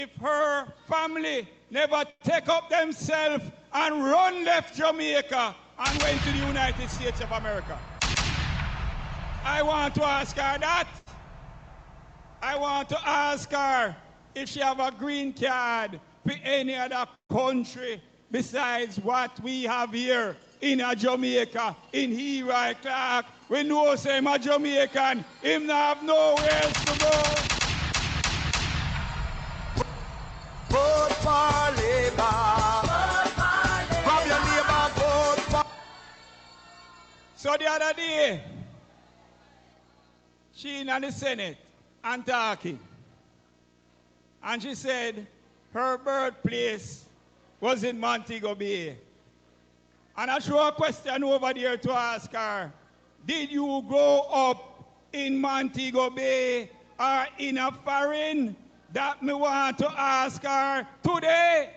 if her family never take up themselves and run left Jamaica and went to the United States of America. I want to ask her that. I want to ask her if she have a green card for any other country besides what we have here in Jamaica, in Leroy Clark. We know say I'm a Jamaican, him not have nowhere else to go. Vote for Labour. Grab your neighbor, vote for. So the other day, she in the Senate and talking. And she said her birthplace was in Montego Bay. And I throw a question over there to ask her, did you grow up in Montego Bay or in a foreign? That me want to ask her today.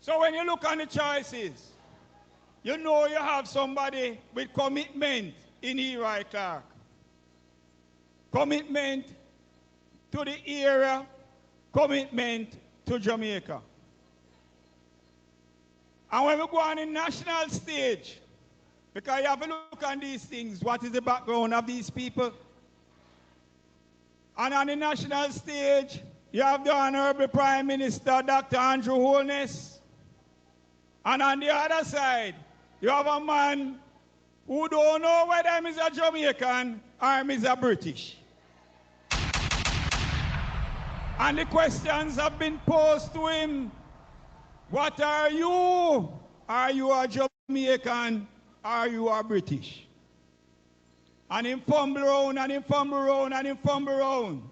So when you look on the choices, you know you have somebody with commitment in Leroy Clark. Commitment to the area, commitment to Jamaica. And when we go on the national stage, because you have to look on these things, what is the background of these people? And on the national stage, you have the Honorable Prime Minister, Dr. Andrew Holness. And on the other side, you have a man who don't know whether he's a Jamaican or he's a British. And the questions have been posed to him. What are you? Are you a Jamaican? Are you a British? And him fumble around and him fumble around and him fumble around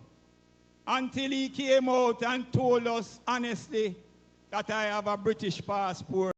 until he came out and told us honestly that I have a British passport.